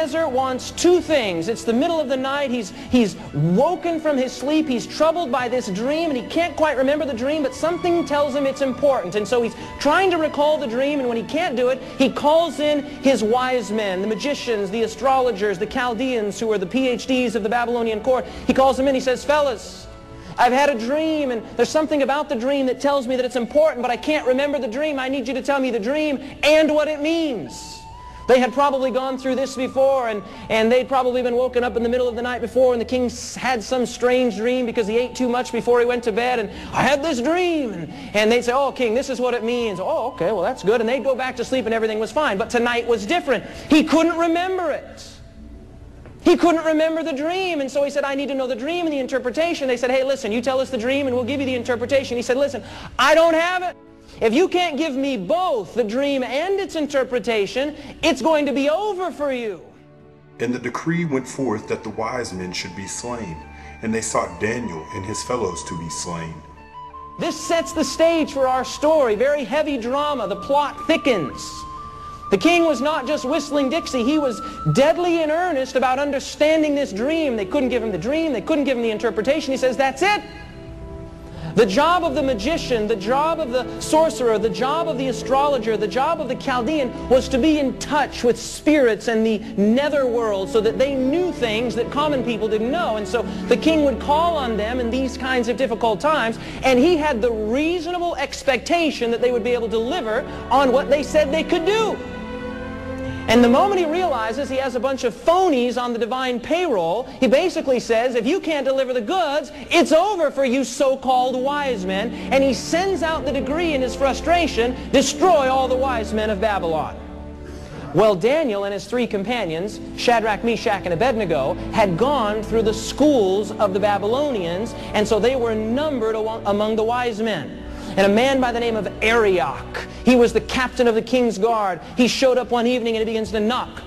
Nebuchadnezzar wants two things. It's the middle of the night. He's woken from his sleep. He's troubled by this dream, and he can't quite remember the dream, but something tells him it's important. And so he's trying to recall the dream, and when he can't do it, he calls in his wise men, the magicians, the astrologers, the Chaldeans, who are the PhDs of the Babylonian court. He calls them in. He says, fellas, I've had a dream, and there's something about the dream that tells me that it's important, but I can't remember the dream. I need you to tell me the dream and what it means. They had probably gone through this before, and they'd probably been woken up in the middle of the night before, and the king had some strange dream because he ate too much before he went to bed, and I had this dream. And they'd say, oh, king, this is what it means. Oh, okay, well, that's good. And they'd go back to sleep, and everything was fine. But tonight was different. He couldn't remember it. He couldn't remember the dream, and so he said, I need to know the dream and the interpretation. They said, hey, listen, you tell us the dream, and we'll give you the interpretation. He said, listen, I don't have it. If you can't give me both the dream and its interpretation, it's going to be over for you. And the decree went forth that the wise men should be slain, and they sought Daniel and his fellows to be slain. This sets the stage for our story. Very heavy drama. The plot thickens. The king was not just whistling Dixie. He was deadly in earnest about understanding this dream. They couldn't give him the dream. They couldn't give him the interpretation. He says, that's it. The job of the magician, the job of the sorcerer, the job of the astrologer, the job of the Chaldean was to be in touch with spirits and the netherworld so that they knew things that common people didn't know. And so the king would call on them in these kinds of difficult times, and he had the reasonable expectation that they would be able to deliver on what they said they could do. And the moment he realizes he has a bunch of phonies on the divine payroll, he basically says, if you can't deliver the goods, it's over for you so-called wise men. And he sends out the decree in his frustration, destroy all the wise men of Babylon. Well, Daniel and his three companions, Shadrach, Meshach, and Abednego, had gone through the schools of the Babylonians, and so they were numbered among the wise men. And a man by the name of Arioch, he was the captain of the king's guard. He showed up one evening and he begins to knock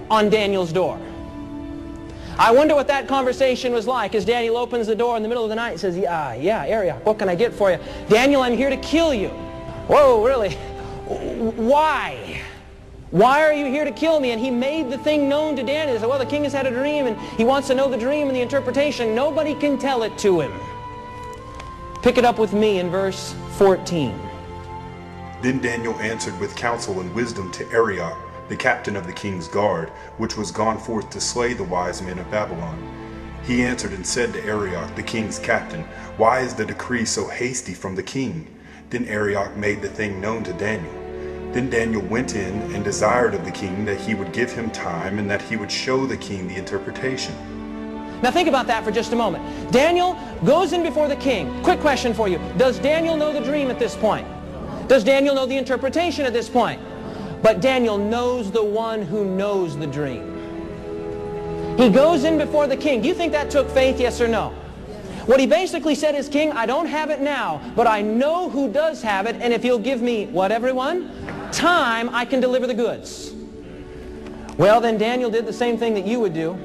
on Daniel's door. I wonder what that conversation was like as Daniel opens the door in the middle of the night and says, yeah, Arioch, what can I get for you? Daniel, I'm here to kill you. Whoa, really? Why? Why are you here to kill me? And he made the thing known to Daniel. He said, well, the king has had a dream and he wants to know the dream and the interpretation. Nobody can tell it to him. Pick it up with me in verse 14. Then Daniel answered with counsel and wisdom to Arioch, the captain of the king's guard, which was gone forth to slay the wise men of Babylon. He answered and said to Arioch, the king's captain, why is the decree so hasty from the king? Then Arioch made the thing known to Daniel. Then Daniel went in and desired of the king that he would give him time and that he would show the king the interpretation. Now think about that for just a moment. Daniel goes in before the king. Quick question for you. Does Daniel know the dream at this point? Does Daniel know the interpretation at this point? But Daniel knows the one who knows the dream. He goes in before the king. Do you think that took faith, yes or no? What he basically said is, King, I don't have it now, but I know who does have it, and if you'll give me, what everyone? Time, I can deliver the goods. Well, then Daniel did the same thing that you would do.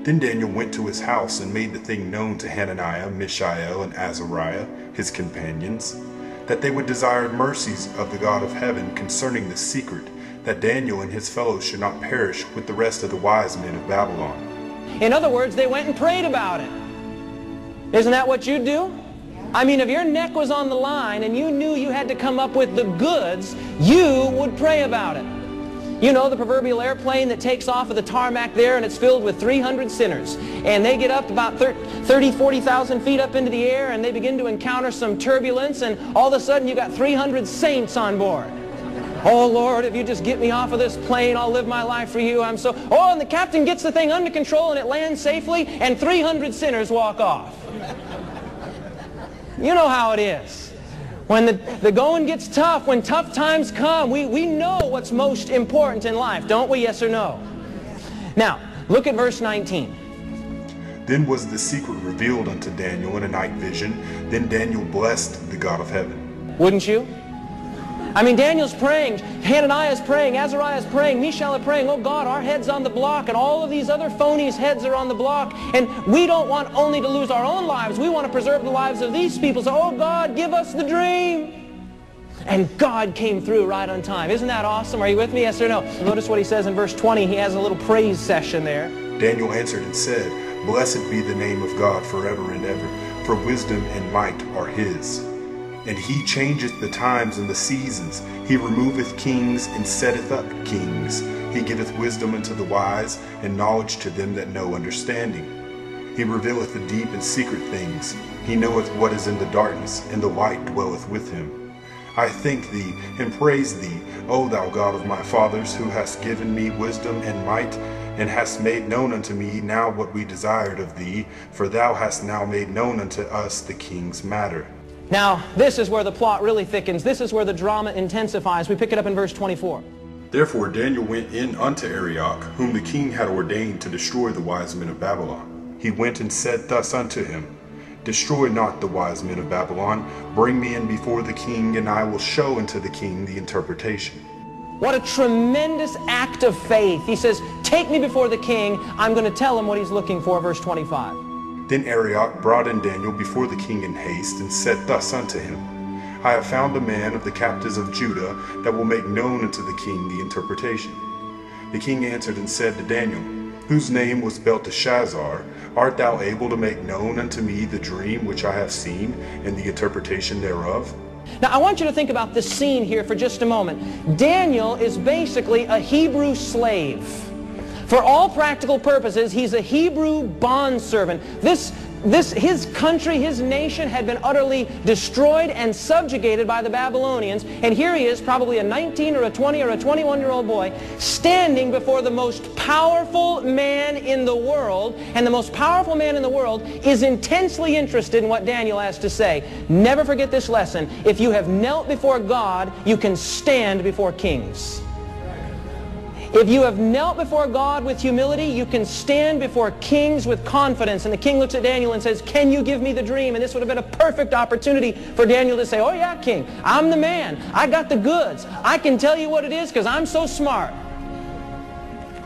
Then Daniel went to his house and made the thing known to Hananiah, Mishael, and Azariah, his companions, that they would desire mercies of the God of heaven concerning the secret, that Daniel and his fellows should not perish with the rest of the wise men of Babylon. In other words, they went and prayed about it. Isn't that what you'd do? I mean, if your neck was on the line and you knew you had to come up with the goods, you would pray about it. You know, the proverbial airplane that takes off of the tarmac there and it's filled with 300 sinners. And they get up about 40,000 feet up into the air and they begin to encounter some turbulence, and all of a sudden you got 300 saints on board. Oh, Lord, if you just get me off of this plane, I'll live my life for you. I'm so... Oh, and the captain gets the thing under control and it lands safely and 300 sinners walk off. You know how it is. When the going gets tough, when tough times come, we know what's most important in life, don't we? Yes or no? Now, look at verse 19. Then was the secret revealed unto Daniel in a night vision. Then Daniel blessed the God of heaven. Wouldn't you? I mean, Daniel's praying, Hananiah's praying, Azariah's praying, Mishael is praying, oh God, our head's on the block, and all of these other phonies' heads are on the block, and we don't want only to lose our own lives, we want to preserve the lives of these people, so oh God, give us the dream. and God came through right on time. Isn't that awesome? Are you with me? Yes or no? Notice what he says in verse 20. He has a little praise session there. Daniel answered and said, Blessed be the name of God forever and ever, for wisdom and might are his. And he changeth the times and the seasons. He removeth kings and setteth up kings. He giveth wisdom unto the wise, and knowledge to them that know understanding. He revealeth the deep and secret things. He knoweth what is in the darkness, and the light dwelleth with him. I thank thee, and praise thee, O thou God of my fathers, who hast given me wisdom and might, and hast made known unto me now what we desired of thee, for thou hast now made known unto us the king's matter. Now, this is where the plot really thickens. This is where the drama intensifies. We pick it up in verse 24. Therefore Daniel went in unto Arioch, whom the king had ordained to destroy the wise men of Babylon. He went and said thus unto him, Destroy not the wise men of Babylon, bring me in before the king, and I will show unto the king the interpretation. What a tremendous act of faith. He says, take me before the king. I'm going to tell him what he's looking for, verse 25. Then Arioch brought in Daniel before the king in haste, and said thus unto him, I have found a man of the captives of Judah that will make known unto the king the interpretation. The king answered and said to Daniel, whose name was Belteshazzar, Art thou able to make known unto me the dream which I have seen, and the interpretation thereof? Now, I want you to think about this scene here for just a moment. Daniel is basically a Hebrew slave. For all practical purposes, he's a Hebrew bondservant. His country, his nation had been utterly destroyed and subjugated by the Babylonians. And here he is, probably a 19 or a 20 or a 21-year-old boy, standing before the most powerful man in the world. And the most powerful man in the world is intensely interested in what Daniel has to say. Never forget this lesson. If you have knelt before God, you can stand before kings. If you have knelt before God with humility, you can stand before kings with confidence. And the king looks at Daniel and says, can you give me the dream? And this would have been a perfect opportunity for Daniel to say, oh yeah, king, I'm the man. I got the goods. I can tell you what it is because I'm so smart.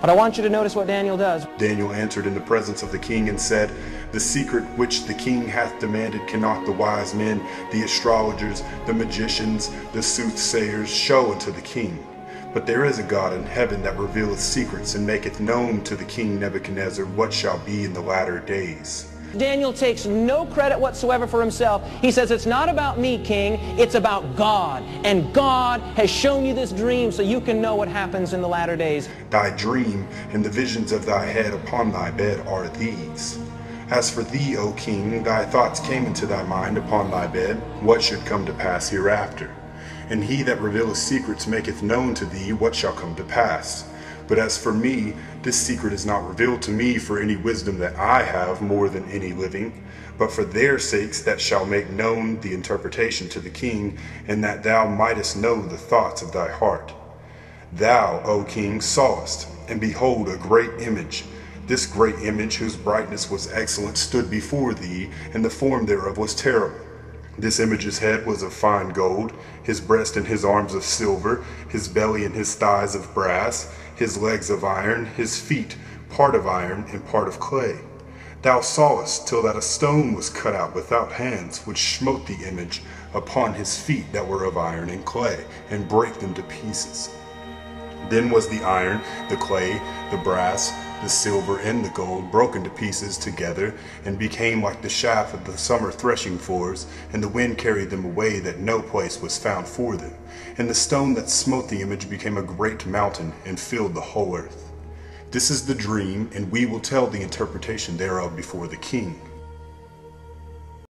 But I want you to notice what Daniel does. Daniel answered in the presence of the king and said, The secret which the king hath demanded cannot the wise men, the astrologers, the magicians, the soothsayers show unto the king. But there is a God in heaven that revealeth secrets, and maketh known to the king Nebuchadnezzar what shall be in the latter days. Daniel takes no credit whatsoever for himself. He says, it's not about me, king, it's about God. And God has shown you this dream so you can know what happens in the latter days. Thy dream and the visions of thy head upon thy bed are these. As for thee, O king, thy thoughts came into thy mind upon thy bed, what should come to pass hereafter. And he that revealeth secrets maketh known to thee what shall come to pass. But as for me, this secret is not revealed to me for any wisdom that I have more than any living, but for their sakes that shall make known the interpretation to the king, and that thou mightest know the thoughts of thy heart. Thou, O king, sawest, and behold, a great image. This great image, whose brightness was excellent, stood before thee, and the form thereof was terrible. This image's head was of fine gold, his breast and his arms of silver, his belly and his thighs of brass, his legs of iron, his feet part of iron and part of clay. Thou sawest till that a stone was cut out without hands, which smote the image upon his feet that were of iron and clay, and brake them to pieces. Then was the iron, the clay, the brass, the silver, and the gold broken to pieces together, and became like the chaff of the summer threshing floors, and the wind carried them away, that no place was found for them. And the stone that smote the image became a great mountain, and filled the whole earth. This is the dream, and we will tell the interpretation thereof before the king.